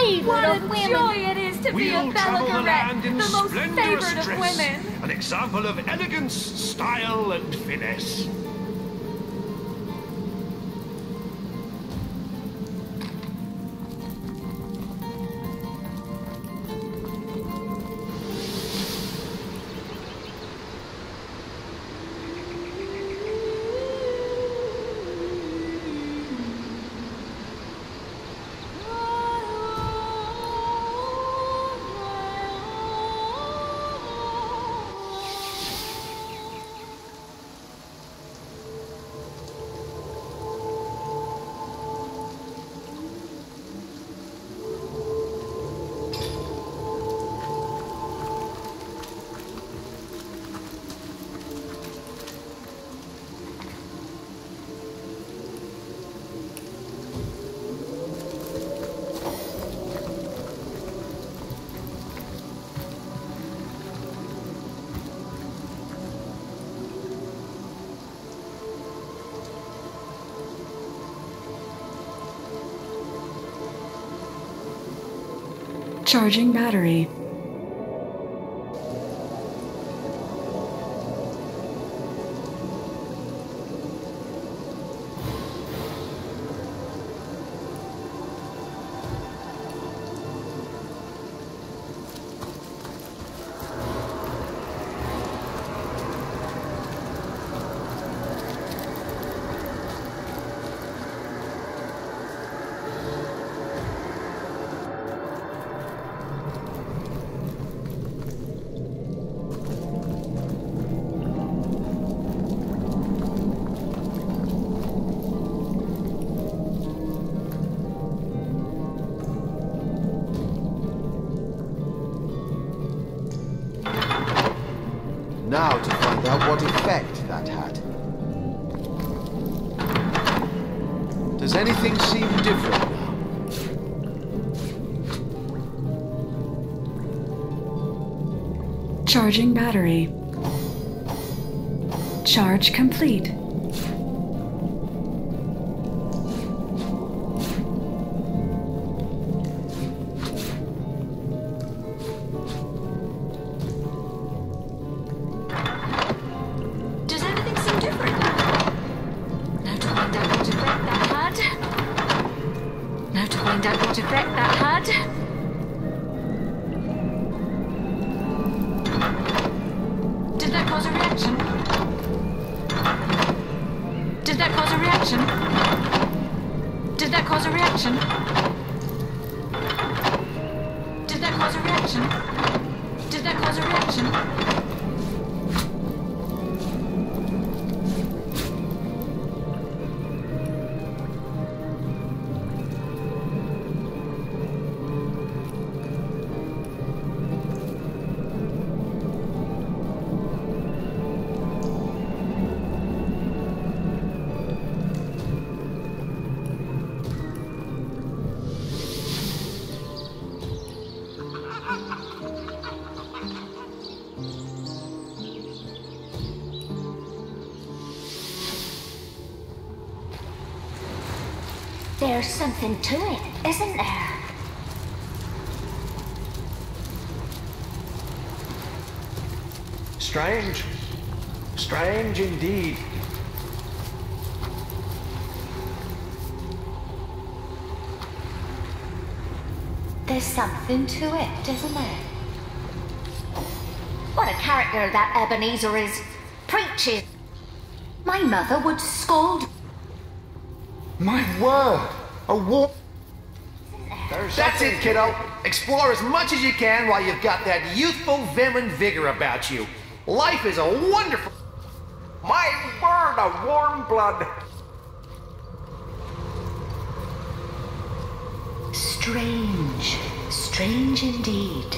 What a joy it is to be a We'll travel the land Belagorette, in the most splendorous favored of dress, women. an example of elegance, style, and finesse. Charging battery. Now to find out what effect that had. Does anything seem different now? Charging battery. Charge complete. There's something to it, isn't there? Strange. Strange indeed. There's something to it, isn't there? What a character that Ebenezer is. Preaches. My mother would scold. My word! A war. That's it, kiddo. Explore as much as you can while you've got that youthful vim and vigor about you. Life is a wonderful... My word, a warm blood. Strange. Strange indeed.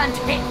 and hit!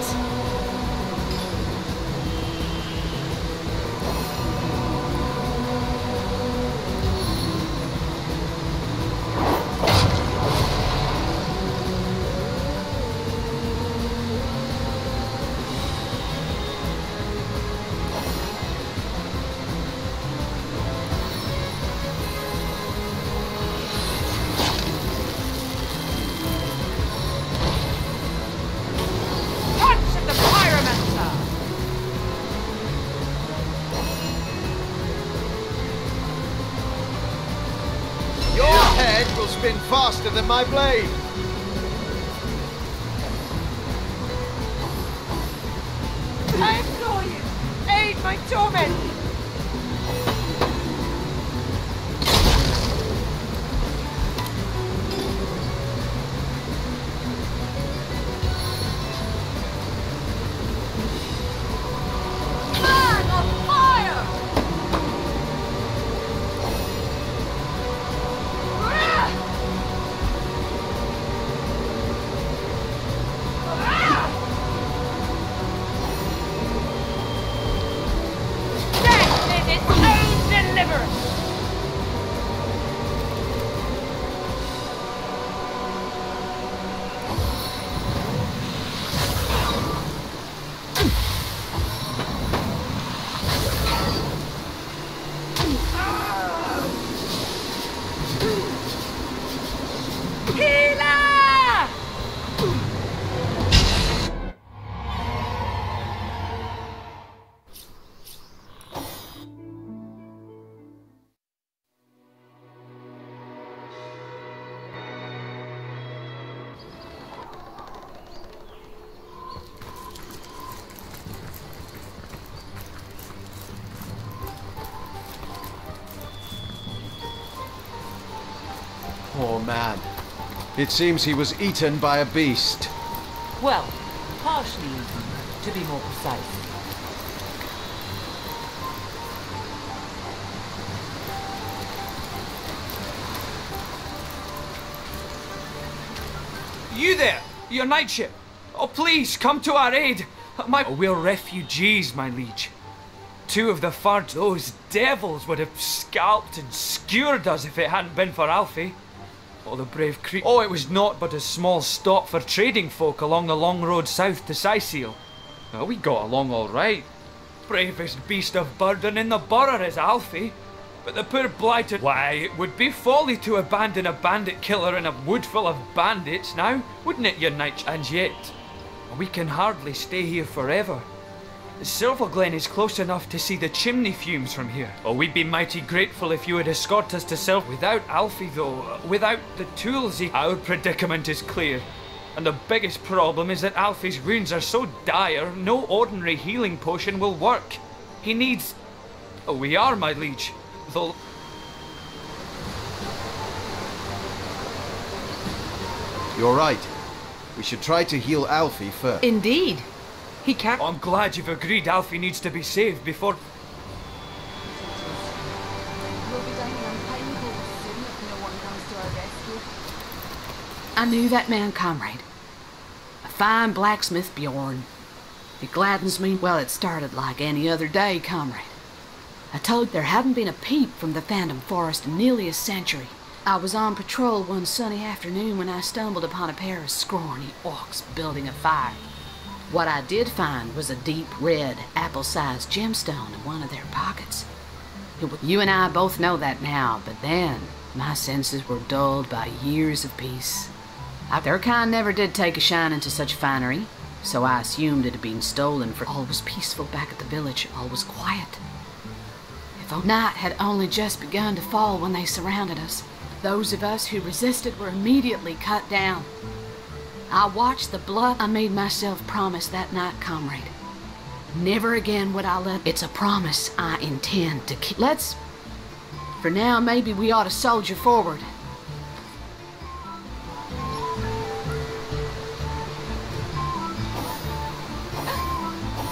Spin faster than my blade. I'm going! Aid my torment! Man on fire! Poor man. It seems he was eaten by a beast. Well, partially eaten, to be more precise. You there! Your night ship! Oh, please, come to our aid! We're refugees, my liege. Two of the Fards, those devils, would have scalped and skewered us if it hadn't been for Alfie. Oh, the brave creature. Oh, it was naught but a small stop for trading folk along the long road south to Sicil. Oh, we got along all right. Bravest beast of burden in the borough is Alfie. But the poor blighted... Why, it would be folly to abandon a bandit killer in a wood full of bandits now, wouldn't it, your knight? And yet, we can hardly stay here forever. Silver Glen is close enough to see the chimney fumes from here. Oh, we'd be mighty grateful if you would escort us to Silver. Without Alfie, though, without the tools, our predicament is clear. And the biggest problem is that Alfie's wounds are so dire, no ordinary healing potion will work. He needs... Oh, we are, my liege. Though... You're right. We should try to heal Alfie first. Indeed. He can't... I'm glad you've agreed Alfie needs to be saved before... We'll be dining on pine cones soon if no one comes to our rescue. I knew that man, comrade. A fine blacksmith, Bjorn. It gladdens me. Well, it started like any other day, comrade. I told there hadn't been a peep from the Phantom Forest in nearly a century. I was on patrol one sunny afternoon when I stumbled upon a pair of scrawny orcs building a fire. What I did find was a deep red, apple-sized gemstone in one of their pockets. You and I both know that now, but then my senses were dulled by years of peace. Their kind never did take a shine into such finery, so I assumed it had been stolen, for all was peaceful back at the village, all was quiet. If night had only just begun to fall when they surrounded us, those of us who resisted were immediately cut down. I watched the blood. I made myself promise that night, comrade. Never again would I let... It's a promise I intend to keep. Let's... For now, maybe we ought to soldier forward.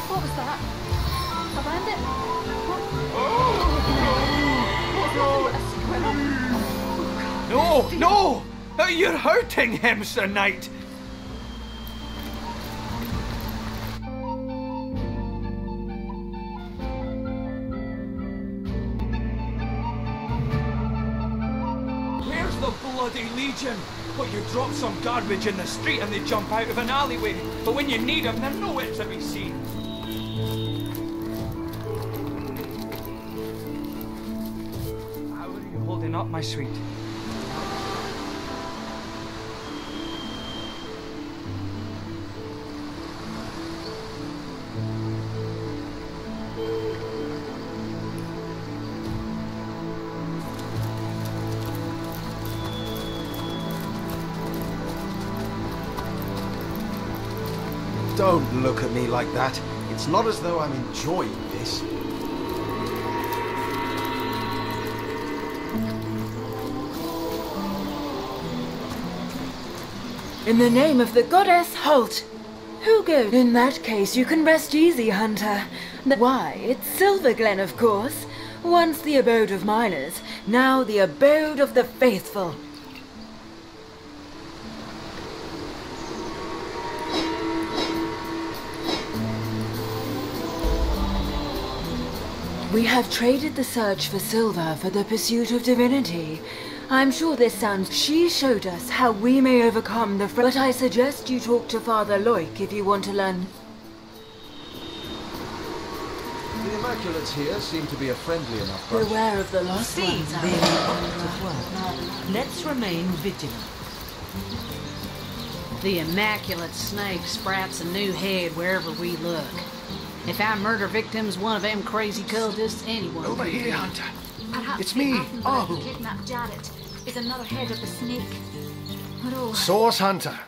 What was that? A bandit? No, no! You're hurting him, Sir Knight! Legion! Well, you drop some garbage in the street and they jump out of an alleyway, but when you need them, they're nowhere to be seen. How are you holding up, my sweet? Don't look at me like that. It's not as though I'm enjoying this. In the name of the goddess, halt! Who goes? In that case, you can rest easy, Hunter. Why, it's Silver Glen, of course. Once the abode of miners, now the abode of the faithful. We have traded the search for silver for the pursuit of divinity. I'm sure this sounds... She showed us how we may overcome the... But I suggest you talk to Father Loic if you want to learn. The Immaculates here seem to be a friendly enough bunch. Beware of the lost Seems ones. very effective work. Let's remain vigilant. The immaculate snake sprouts a new head wherever we look. If our murder victim's one of them crazy cultists, anyone Over could here, be. Hunter. Perhaps It's the me, Athenborough Oh. who kidnapped Jarrett is another head of the snake. But oh, Source Hunter.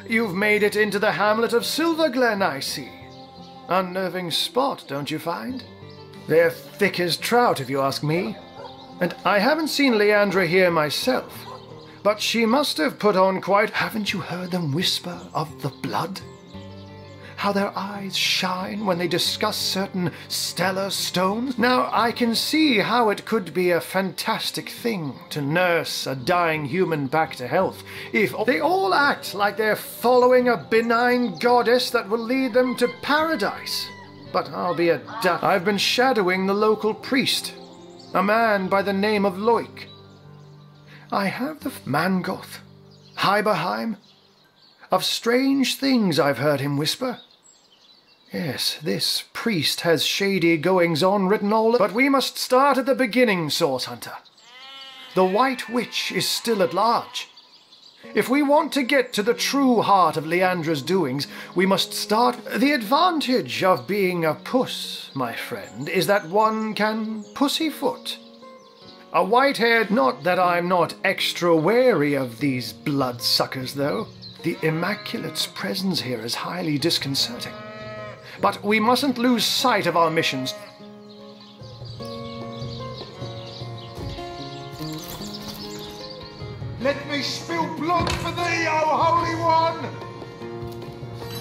You've made it into the hamlet of Silver Glen, I see. Unnerving spot, don't you find? They're thick as trout, if you ask me. And I haven't seen Leandra here myself, but she must have put on quite... Haven't you heard them whisper of the blood? How their eyes shine when they discuss certain stellar stones? Now, I can see how it could be a fantastic thing to nurse a dying human back to health if they all act like they're following a benign goddess that will lead them to paradise. But I'll be a duck. I've been shadowing the local priest, a man by the name of Loic. I have the Mangoth, Hyberheim. Of strange things I've heard him whisper. Yes, this priest has shady goings-on written all... But we must start at the beginning, Source Hunter. The White Witch is still at large. If we want to get to the true heart of Leandra's doings, we must start... The advantage of being a puss, my friend, is that one can pussyfoot. A white-haired... Not that I'm not extra wary of these bloodsuckers, though. The Immaculate's presence here is highly disconcerting. But we mustn't lose sight of our missions. Let me spill blood for thee, O Holy One!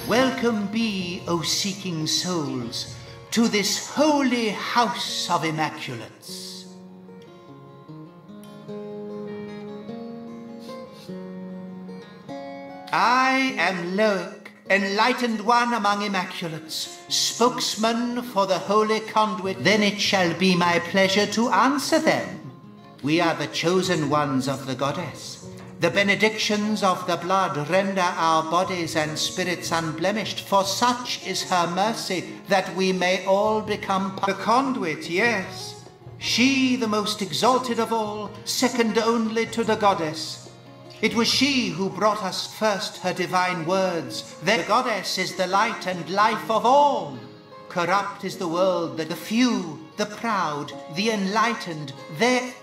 Welcome be, O seeking souls, to this holy house of Immaculates. I am Loic, enlightened one among Immaculates, spokesman for the holy conduit. Then it shall be my pleasure to answer them. We are the chosen ones of the goddess. The benedictions of the blood render our bodies and spirits unblemished, for such is her mercy, that we may all become the conduit, yes. She, the most exalted of all, second only to the goddess. It was she who brought us first her divine words. The goddess is the light and life of all. Corrupt is the world, the few, the proud, the enlightened, their...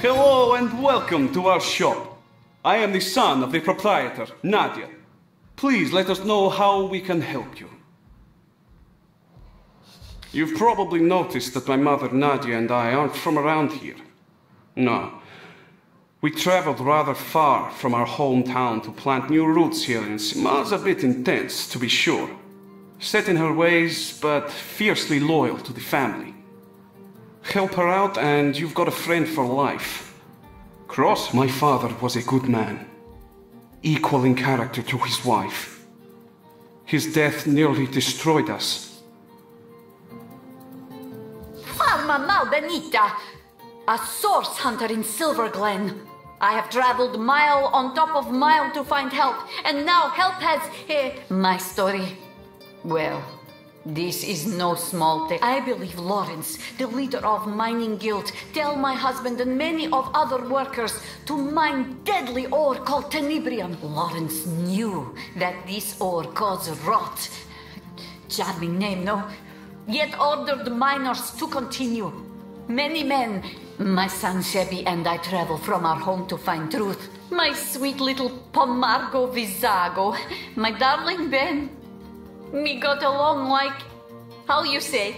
Hello and welcome to our shop. I am the son of the proprietor, Nadia. Please let us know how we can help you. You've probably noticed that my mother Nadia and I aren't from around here. No. We traveled rather far from our hometown to plant new roots here, and Simar's a bit intense, to be sure. Set in her ways, but fiercely loyal to the family. Help her out and you've got a friend for life. Cross, my father was a good man, equal in character to his wife. His death nearly destroyed us. Farma Malbenita! A source hunter in Silver Glen. I have traveled mile on top of mile to find help, and now help has... my story. Well, this is no small thing. I believe Lawrence, the leader of Mining Guild, tell my husband and many of other workers to mine deadly ore called tenebrium. Lawrence knew that this ore caused rot. Charming name, no? Yet ordered miners to continue. Many men, my son Sebi and I travel from our home to find truth. My sweet little Pomargo Vizago, my darling Ben. We got along like, how you say,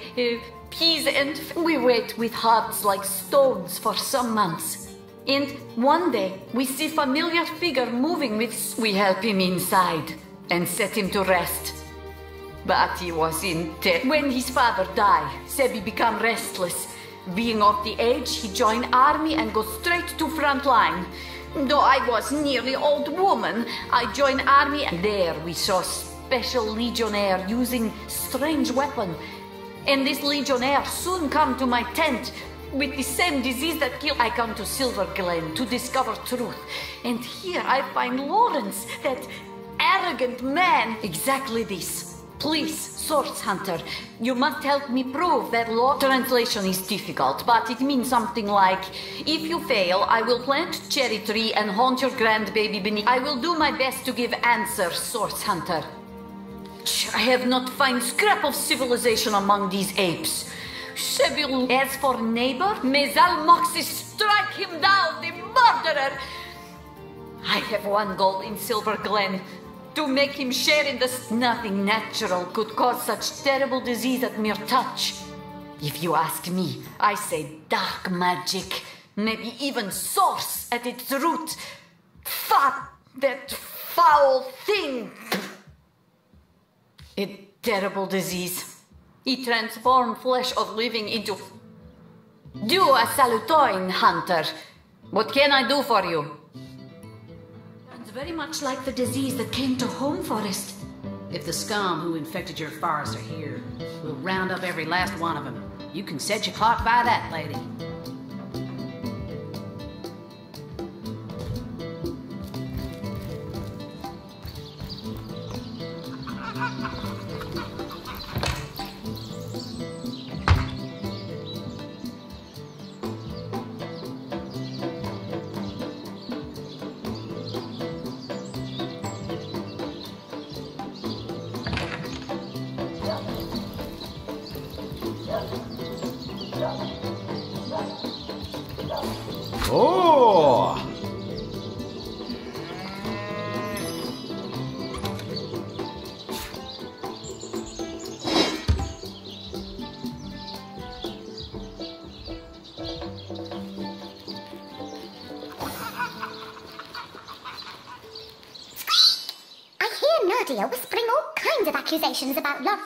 peas and... We wait with hearts like stones for some months. And one day, we see familiar figure moving with... We help him inside and set him to rest. But he was in debt. When his father died, Sebi became restless. Being of the age, he joined army and go straight to front line. Though I was nearly old woman, I joined army and there we saw special legionnaire using strange weapon. And this legionnaire soon come to my tent with the same disease that killed. I come to Silver Glen to discover truth. And here I find Lawrence, that arrogant man. Exactly this. Please, source hunter, you must help me prove that law. Translation is difficult, but it means something like, if you fail, I will plant cherry tree and haunt your grandbaby beneath. I will do my best to give answer, source hunter. I have not find scrap of civilization among these apes. Sebil, as for neighbor, Mezal Moxie, strike him down, the murderer! I have one goal in Silver Glen. To make him share in this. Nothing natural could cause such terrible disease at mere touch. If you ask me, I say dark magic, maybe even source at its root. That foul thing. A terrible disease. It transformed flesh of living into... Do a salutoin, hunter. What can I do for you? Very much like the disease that came to Home Forest. If the scum who infected your forest are here, we'll round up every last one of them. You can set your clock by that, lady. Oh! I hear Nadia whispering all kinds of accusations about love.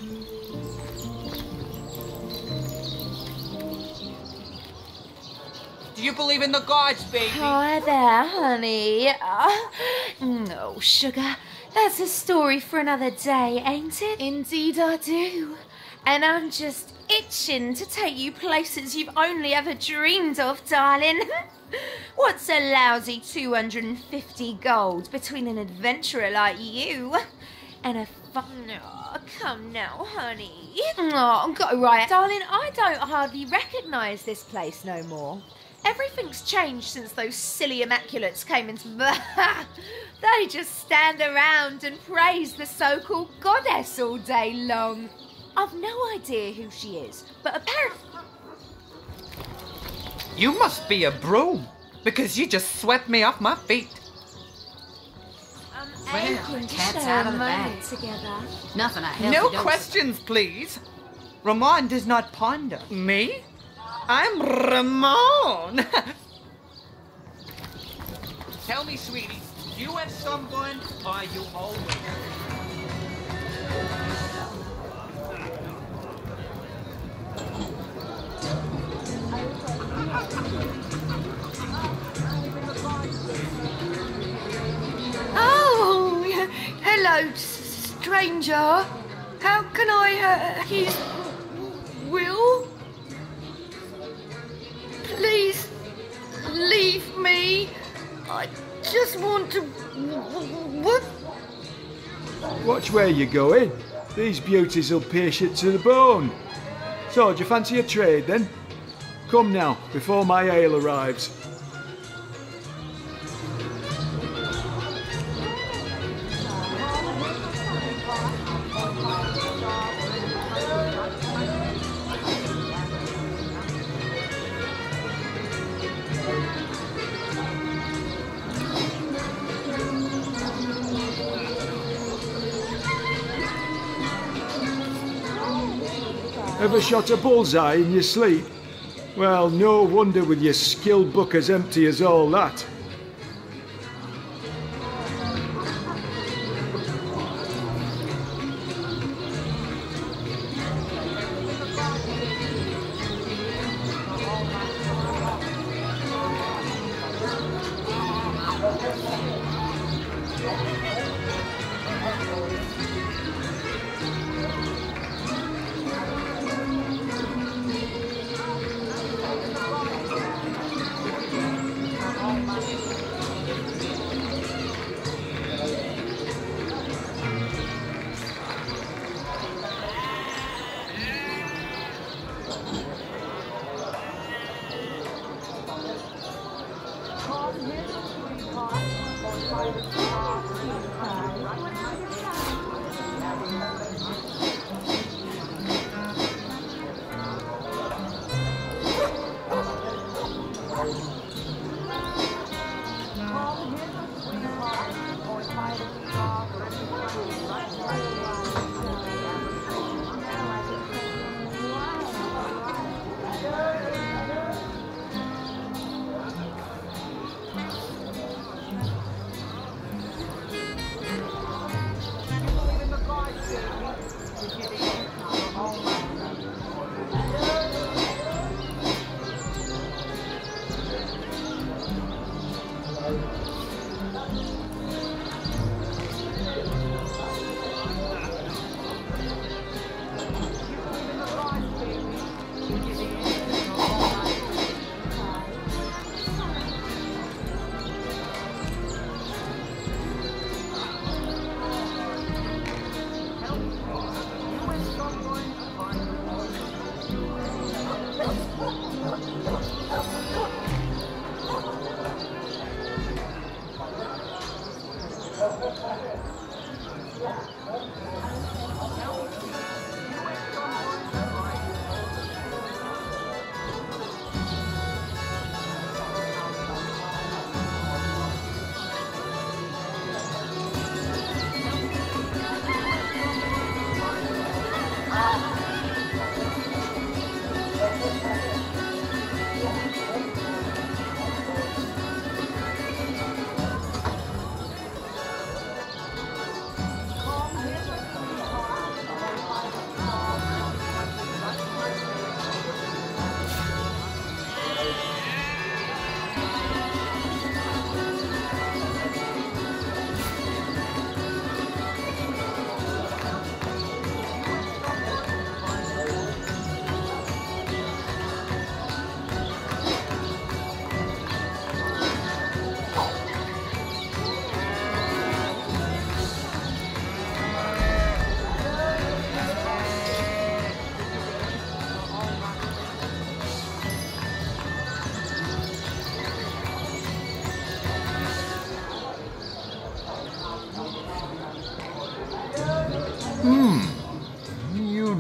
Do you believe in the gods, baby? Hi there, honey. No, sugar. That's a story for another day, ain't it? Indeed I do. And I'm just itching to take you places you've only ever dreamed of, darling. What's a lousy 250 gold between an adventurer like you and a Oh, come now, honey. Oh, go right. Darling, I don't hardly recognise this place no more. Everything's changed since those silly Immaculates came into... They just stand around and praise the so-called goddess all day long. I've no idea who she is, but apparently... You must be a broom, because you just swept me off my feet. Well, the cat's out of the bag. Together. Nothing I help No you don't- questions, please. Ramon does not ponder. Me? I'm Ramon. Tell me, sweetie, you have someone, or are you always? Oh, hello, stranger. How can I use Will? Please leave me. I just want to. What? Watch where you're going. These beauties will pierce you to the bone. So, do you fancy a trade then? Come now, before my ale arrives. Ever shot a bullseye in your sleep? Well, no wonder with your skill book as empty as all that.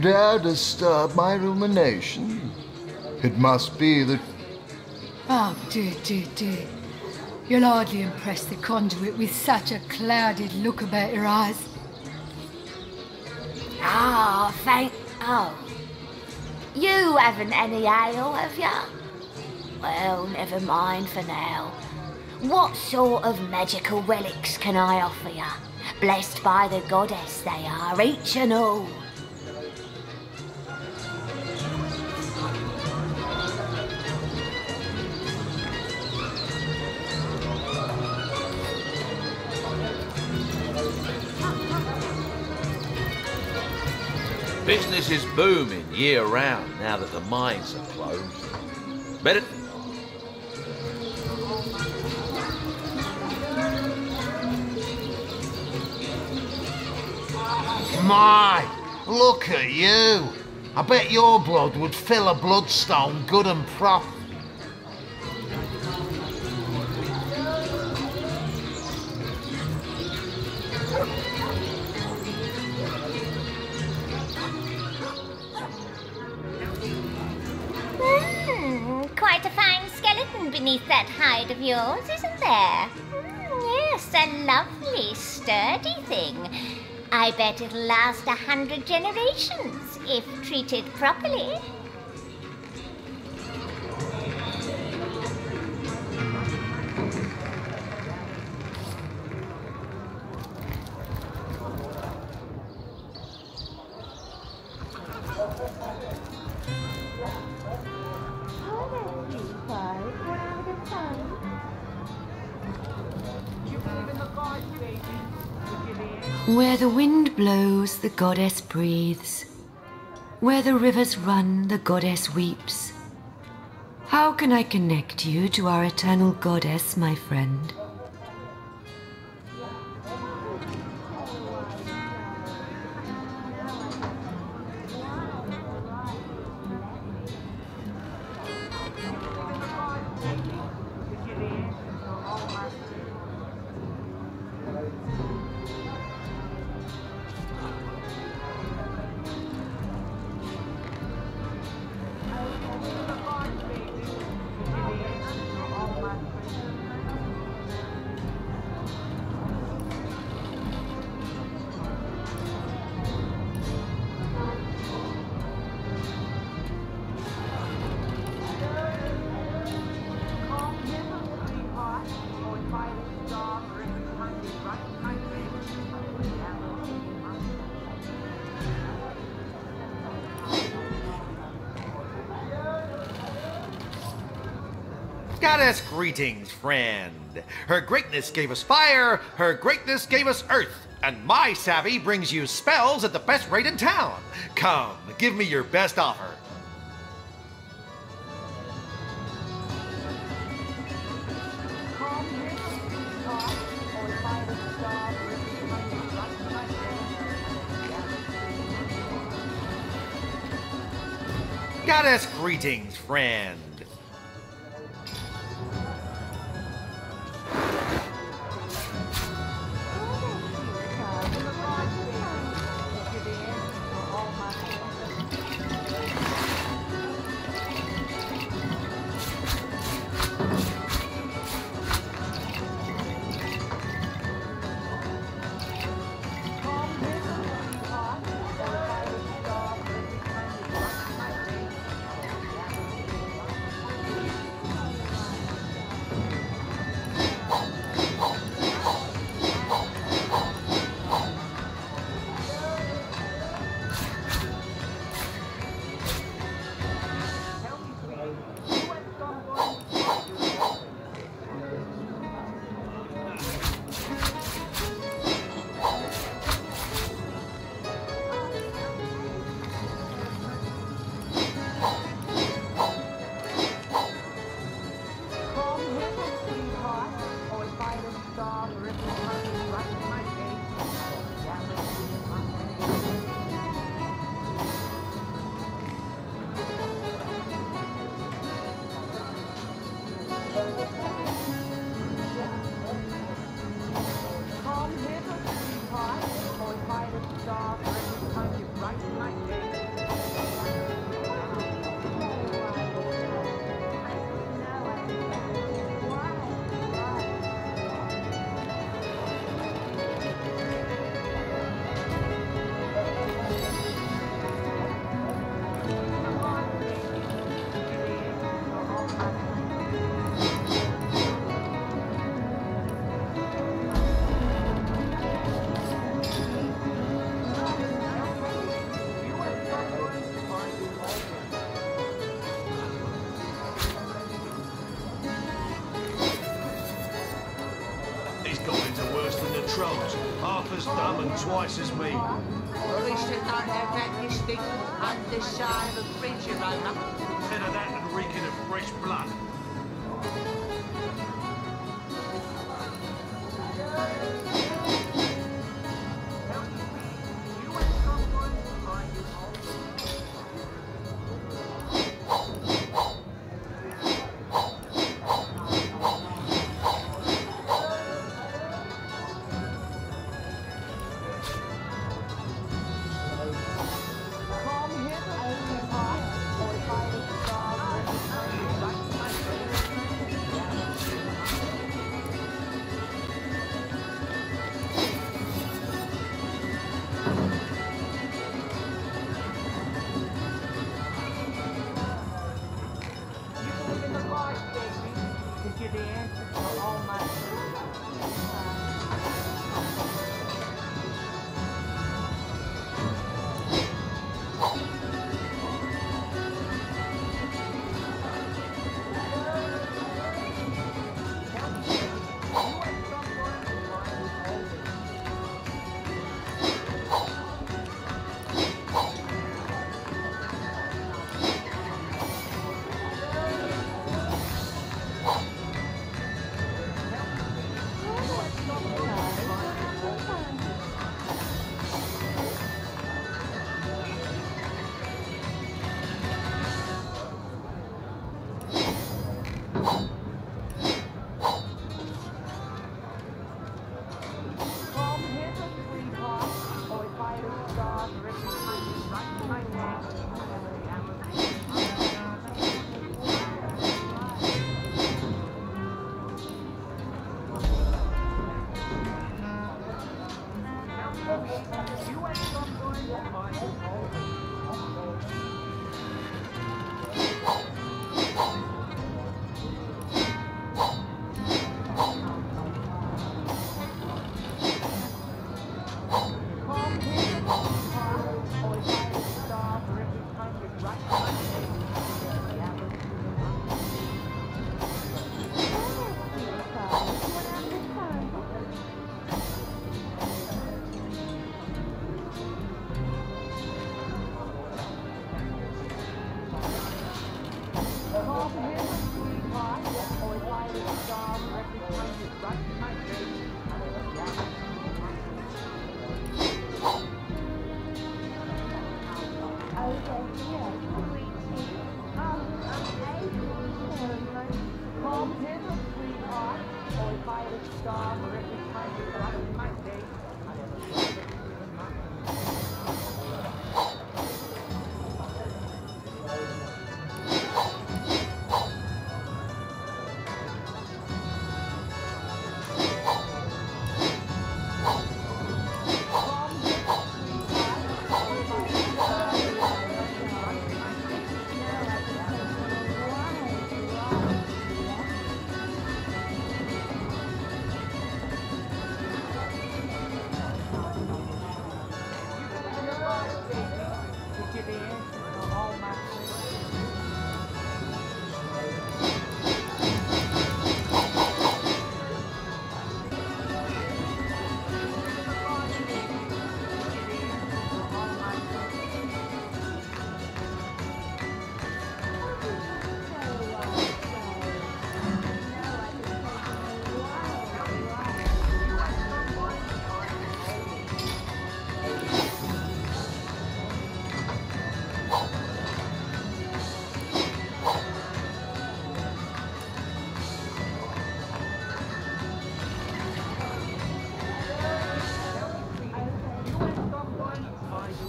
dare disturb my rumination. It must be that... Oh, do. You'll hardly impress the conduit with such a clouded look about your eyes. Oh. You haven't any ale, have ya? Well, never mind for now. What sort of magical relics can I offer ya? Blessed by the goddess they are, each and all. Business is booming year-round now that the mines are closed. Better... My, look at you. I bet your blood would fill a bloodstone good and proper. Quite a fine skeleton beneath that hide of yours, isn't there? Yes, a lovely, sturdy thing. I bet it'll last 100 generations, if treated properly. Where the wind blows, the goddess breathes. Where the rivers run, the goddess weeps. How can I connect you to our eternal goddess, my friend? Goddess greetings, friend. Her greatness gave us fire, her greatness gave us earth, and my savvy brings you spells at the best rate in town. Come, give me your best offer. Goddess greetings, friend. trolls. Half as dumb and twice as mean. At least they don't have that distinct, undesirable fringe aroma. Instead of that and reeking of fresh blood.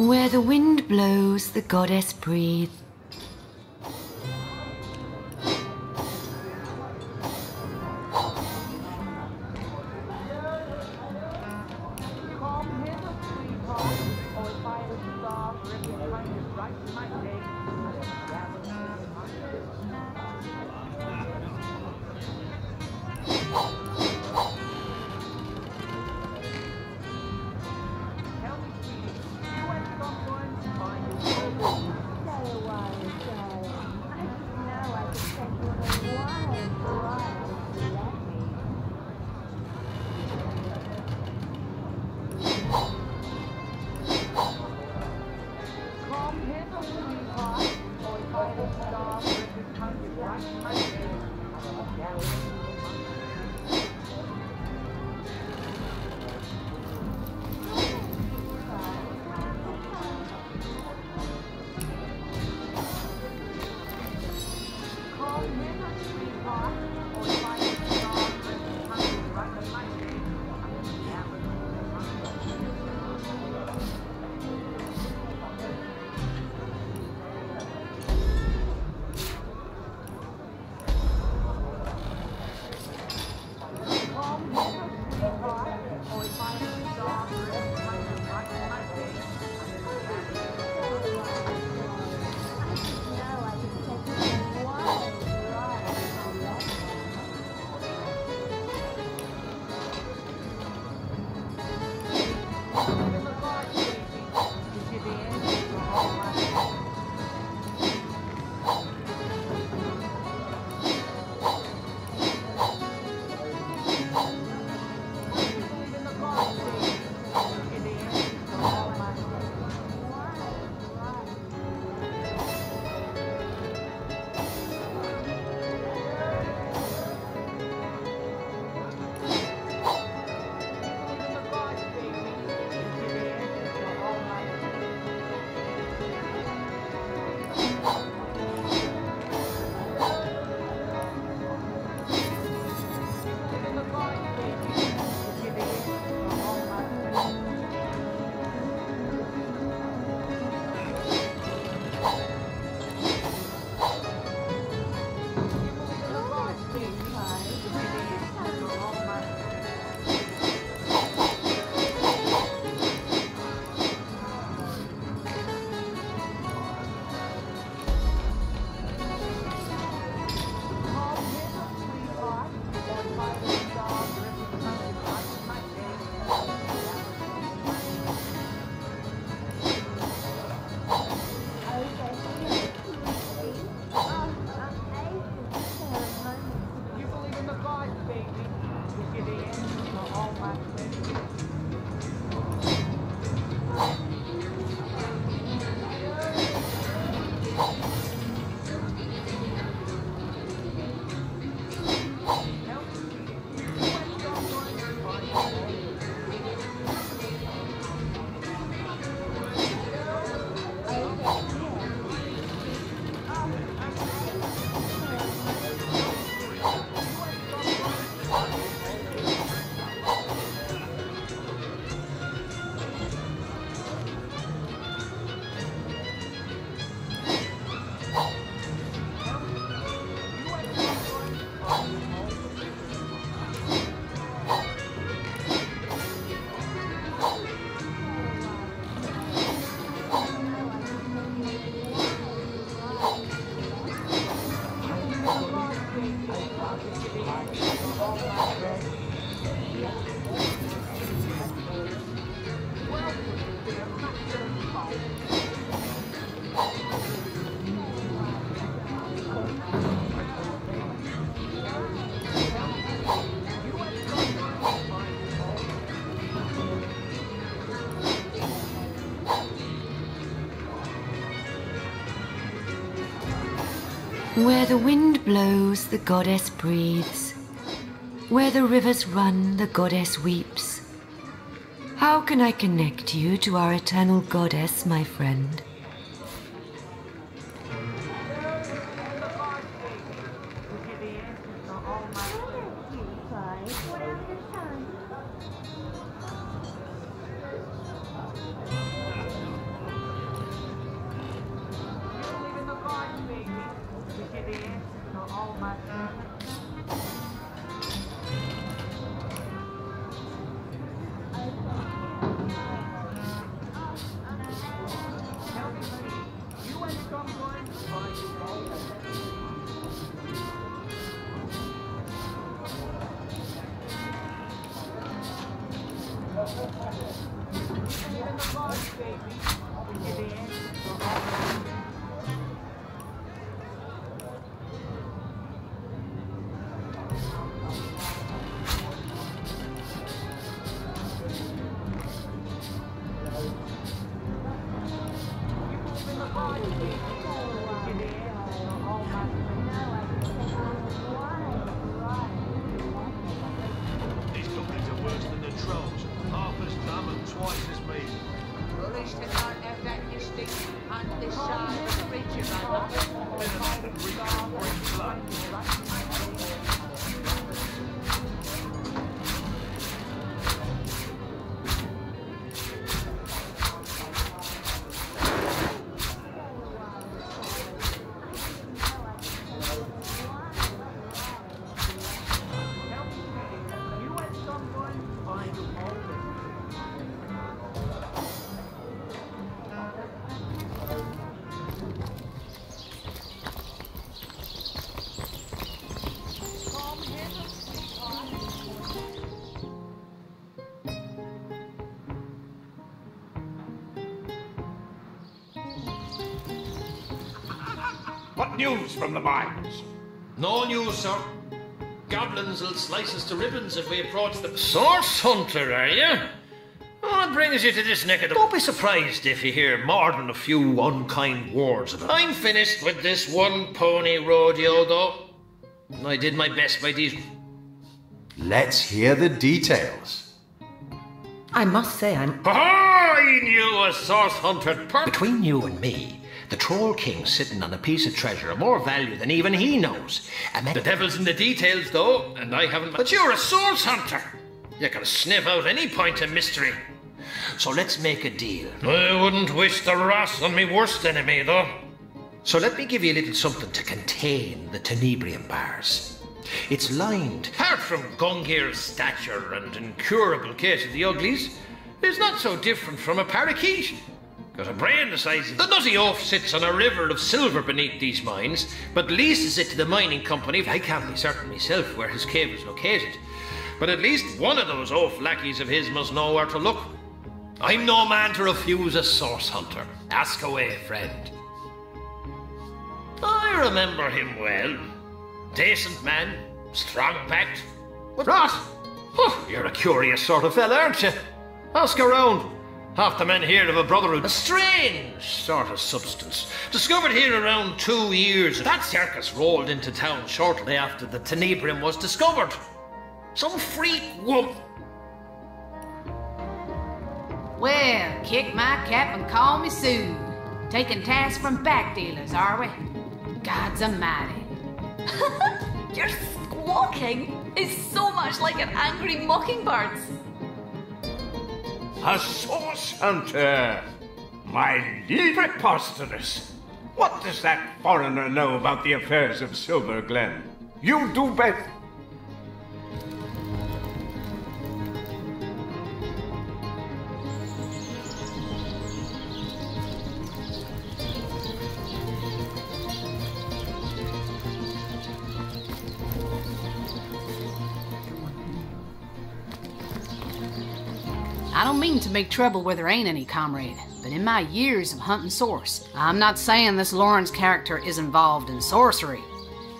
Where the wind blows, the goddess breathes. Where the wind blows, the goddess breathes. Where the rivers run, the goddess weeps. How can I connect you to our eternal goddess, my friend? What news from the mines? No news, sir. Goblins will slice us to ribbons if we approach the... Source hunter, are you? What brings you to this neck of the... Don't be surprised if you hear more than a few unkind words about it. I'm finished with this one-pony rodeo, though. I did my best by these... Let's hear the details. I must say I knew a source hunter Between you and me, the Troll King's sitting on a piece of treasure of more value than even he knows. The devil's in the details, though, and I haven't... But you're a source hunter. You can sniff out any point of mystery. So let's make a deal. I wouldn't wish the wrath on me worst enemy, though. So let me give you a little something to contain the tenebrium bars. It's lined, apart from Gungir's stature and incurable case of the uglies, it's not so different from a parakeet. Got a brain the size of... The nutty oaf sits on a river of silver beneath these mines, but leases it to the mining company. I can't be certain myself where his cave is located, but at least one of those oaf lackeys of his must know where to look. I'm no man to refuse a source hunter. Ask away, friend. I remember him well. Decent man, strong-backed. What? Oh, you're a curious sort of fella, aren't you? Ask around. Half the men here have a brotherhood. A strange sort of substance. Discovered here around 2 years ago. That circus rolled into town shortly after the tenebrium was discovered. Some freak woman. Well, kick my cap and call me Sue. Taking tasks from back dealers, are we? God's almighty. Your squawking is so much like an angry mockingbird's. A source hunter! My liege preposterous! What does that foreigner know about the affairs of Silver Glen? You do better. I don't mean to make trouble where there ain't any, comrade, but in my years of hunting source, I'm not saying this Lawrence character is involved in sorcery,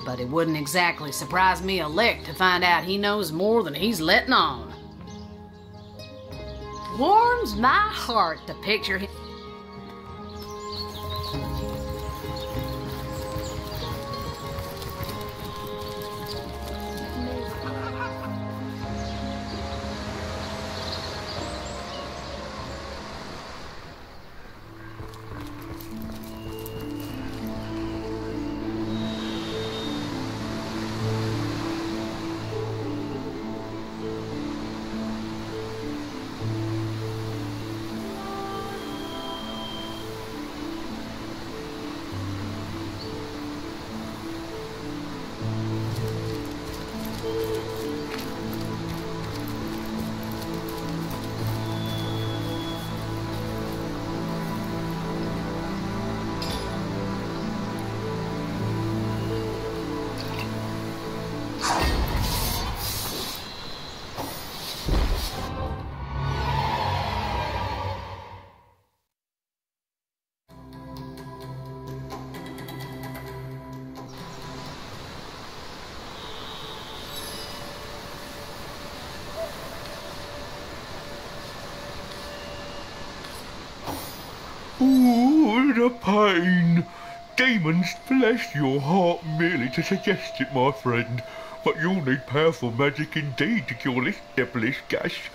but it wouldn't exactly surprise me a lick to find out he knows more than he's letting on. Warms my heart to picture him. Ooh, the pain! Demons flesh your heart merely to suggest it, my friend. But you'll need powerful magic indeed to cure this devilish gash.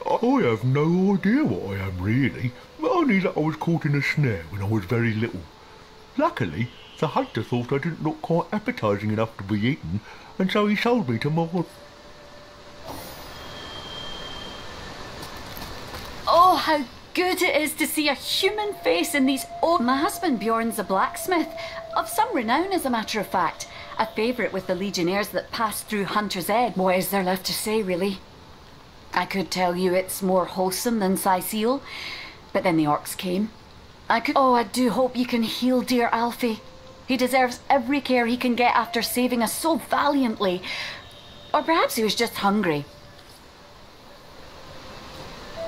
I have no idea what I am really, but I funny that I was caught in a snare when I was very little. Luckily, the hunter thought I didn't look quite appetizing enough to be eaten, and so he sold me to more... Oh, how good it is to see a human face in these old... My husband Bjorn's a blacksmith, of some renown as a matter of fact. A favourite with the legionnaires that passed through Hunter's Edge. What is there left to say, really? I could tell you it's more wholesome than Sicile, but then the orcs came. Oh, I do hope you can heal dear Alfie. He deserves every care he can get after saving us so valiantly. Or perhaps he was just hungry.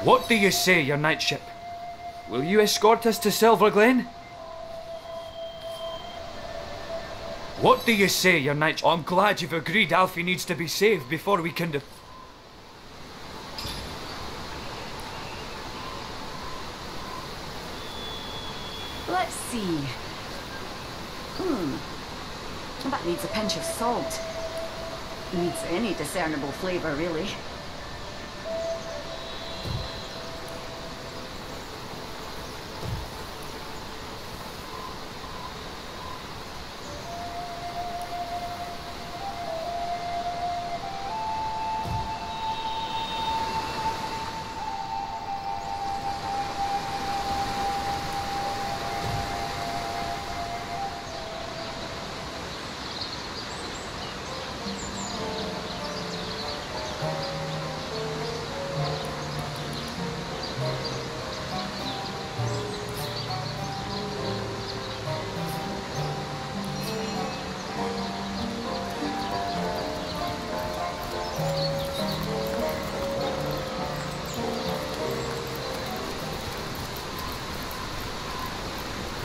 What do you say, your knightship? Will you escort us to Silver Glen? What do you say, your knightship? I'm glad you've agreed Alfie needs to be saved before we can Let's see. That needs a pinch of salt. Needs any discernible flavour, really.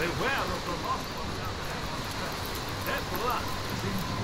Beware of the lost ones out there on the track. Their blood is in you.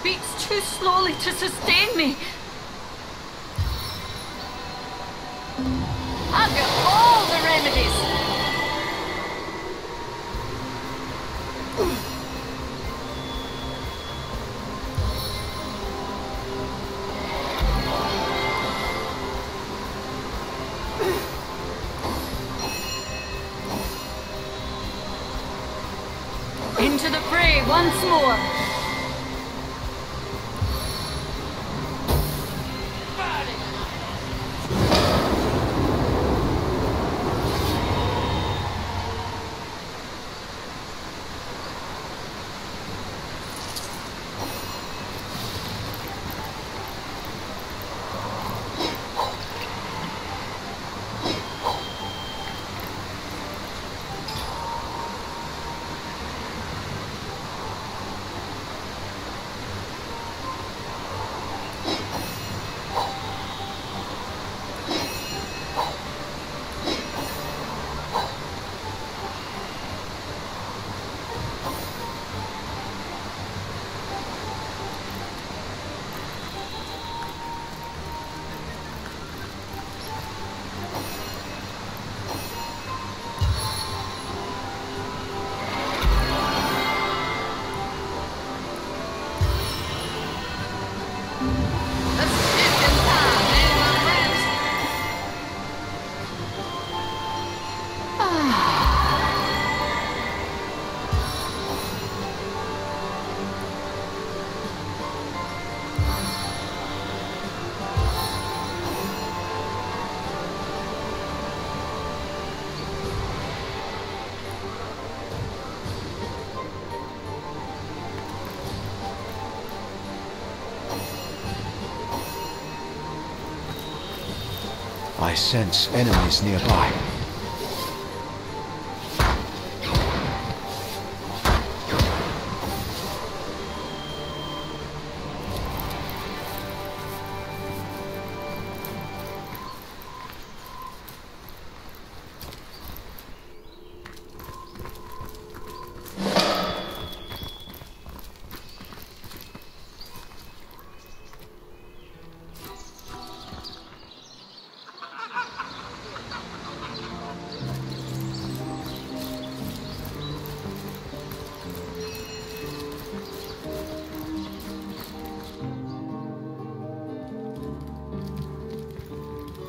beats too slowly to sustain me. I've got all the remedies. Into the fray once more. I sense enemies nearby.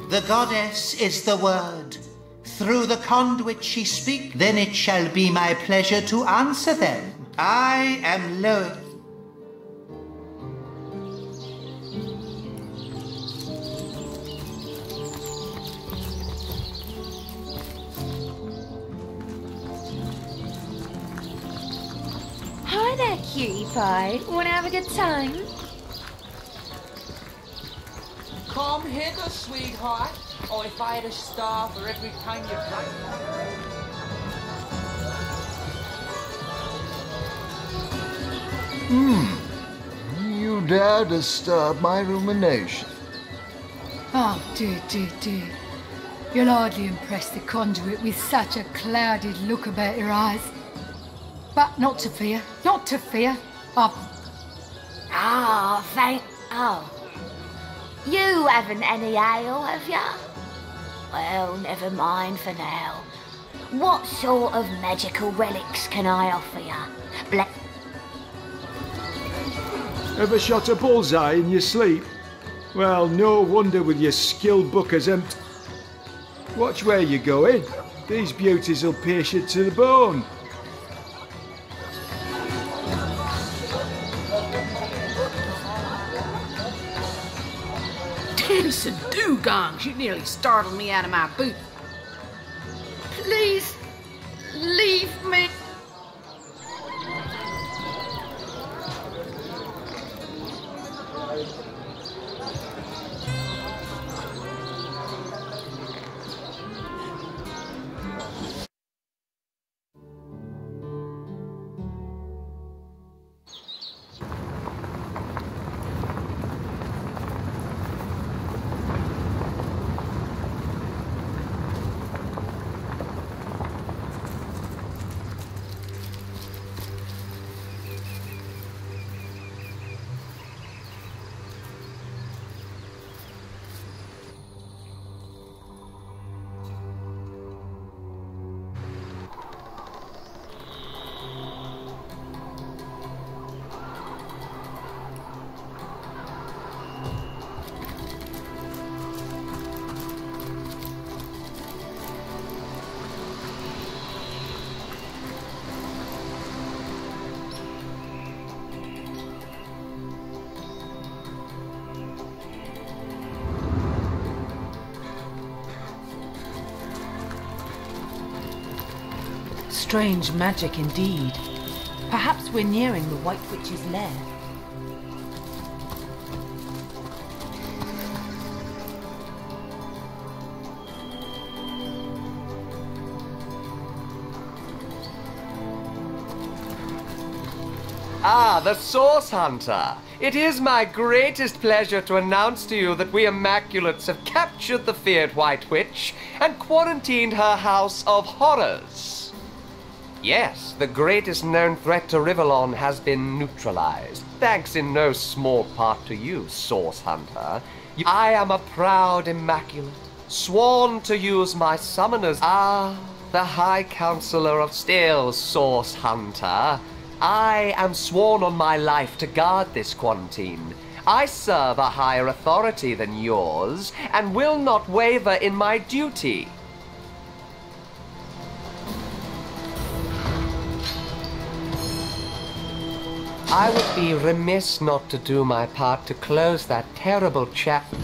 The goddess is the word. Through the conduit she speaks, then it shall be my pleasure to answer them. I am Loic. Hi there, cutie pie. Wanna have a good time? Come hither, sweetheart. Oh, if I had a star for every time you cry. You dare disturb my rumination. Oh, dear, dear, dear. You'll hardly impress the conduit with such a clouded look about your eyes. But not to fear, not to fear. Oh. You haven't any ale, have ya? Well, never mind for now. What sort of magical relics can I offer ya? Ever shot a bullseye in your sleep? Well, no wonder with your skill book as empty. Watch where you're going. These beauties will pierce you to the bone. Dancing dugongs, you nearly startled me out of my boot. Please, leave me. Strange magic indeed. Perhaps we're nearing the White Witch's lair. Ah, the Source Hunter. It is my greatest pleasure to announce to you that we Immaculates have captured the feared White Witch and quarantined her house of horrors. Yes, the greatest known threat to Rivellon has been neutralized, thanks in no small part to you, Source Hunter. I am a proud Immaculate, sworn to use my summoners. Ah, the High Counselor of Still, Source Hunter. I am sworn on my life to guard this quarantine. I serve a higher authority than yours, and will not waver in my duty. I would be remiss not to do my part to close that terrible chapter.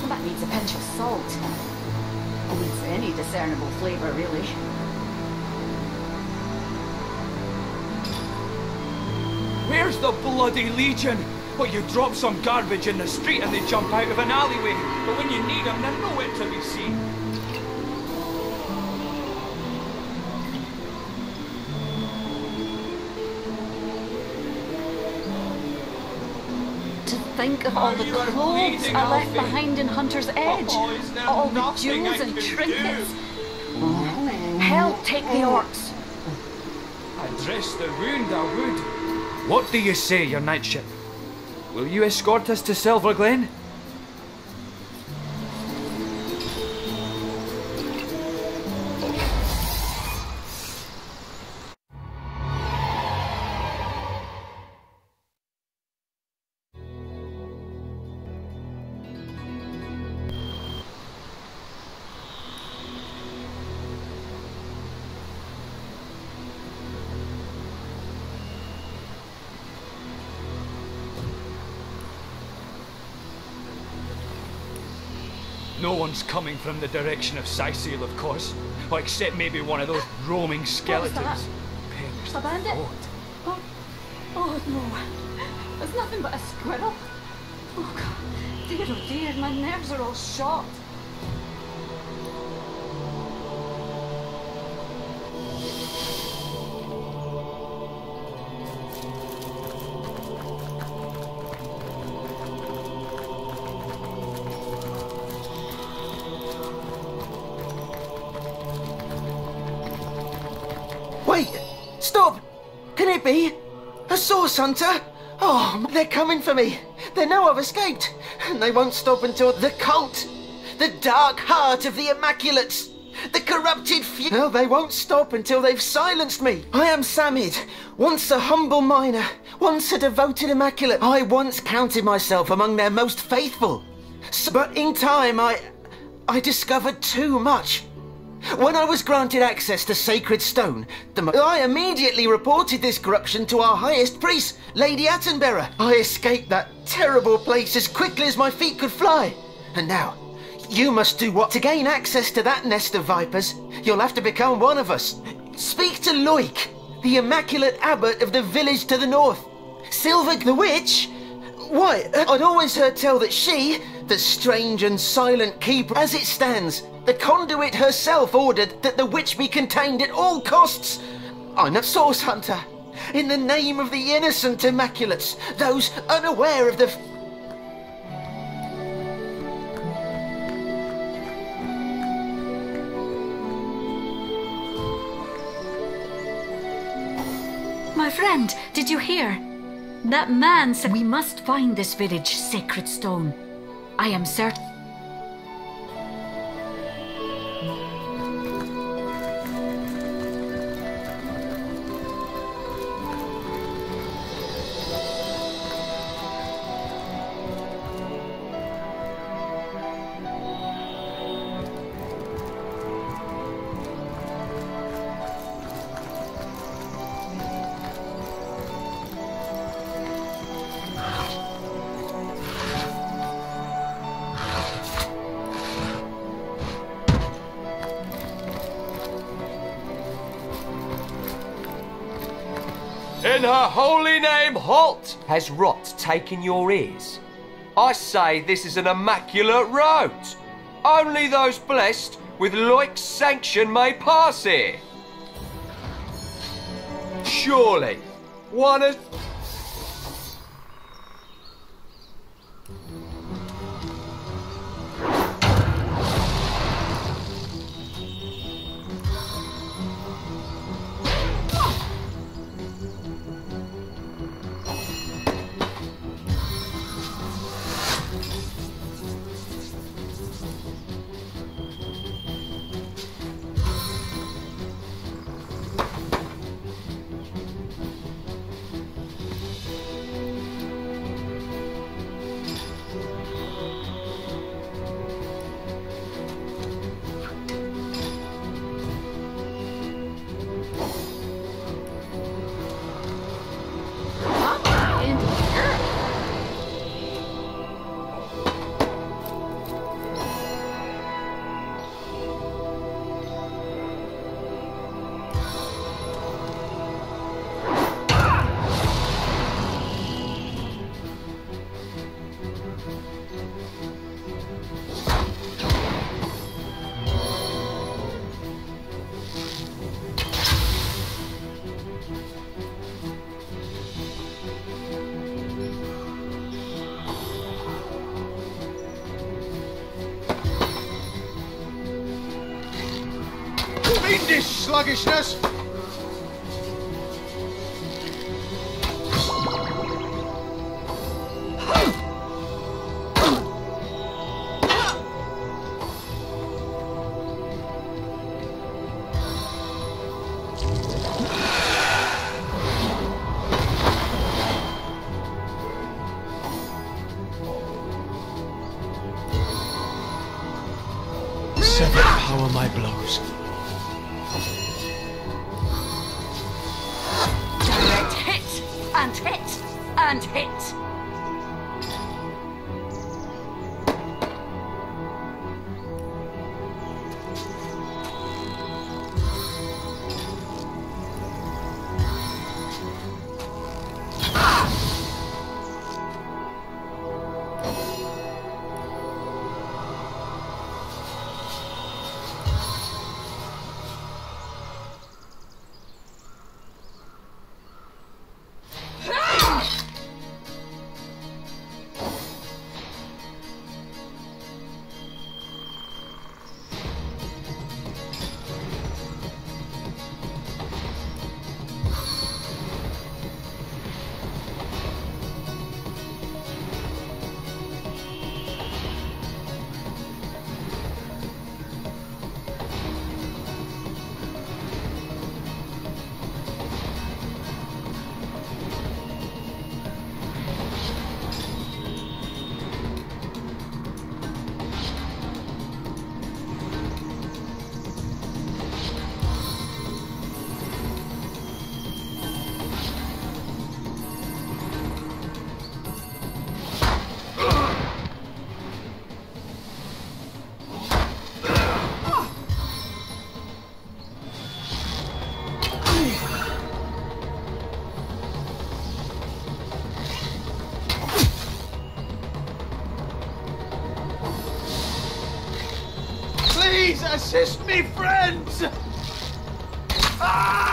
That needs a pinch of salt. Needs any discernible flavour, really. Where's the bloody Legion? Well, you drop some garbage in the street and they jump out of an alleyway. But when you need them, they're nowhere to be seen. Think of all the clothes I left behind in Hunter's Edge. All the jewels and trinkets. Help take the orcs. I'd dress the wound, I would. What do you say, your knightship? Will you escort us to Silver Glen? No one's coming from the direction of Sisale, of course. Well, except maybe one of those roaming skeletons. A bandit? Oh no. It's nothing but a squirrel. Oh God. Dear, oh dear, my nerves are all shot. Wait! Stop! Can it be? A Source Hunter? Oh, they're coming for me. They know I've escaped. And they won't stop until the cult, the dark heart of the Immaculates, the corrupted few. No, they won't stop until they've silenced me. I am Samid, once a humble miner, once a devoted Immaculate. I once counted myself among their most faithful. But in time, I discovered too much. When I was granted access to Sacred Stone, I immediately reported this corruption to our highest priest, Lady Attenbearer. I escaped that terrible place as quickly as my feet could fly. And now, you must do what? To gain access to that nest of vipers, you'll have to become one of us. Speak to Loik, the Immaculate Abbot of the village to the north. Silver the Witch? Why, I'd always heard tell that she, The strange and silent keeper. As it stands, the conduit herself ordered that the witch be contained at all costs. I'm a source hunter. In the name of the innocent Immaculates, those unaware of the... My friend, did you hear? That man said we must find this village sacred stone. I am certain. In her holy name, halt! Has rot taken your ears? I say this is an immaculate road. Only those blessed with Loic's sanction may pass here. Surely, one of... Fiendish sluggishness! Sever power my blows. Direct hit and hit and hit. Assist me, friends! Ah!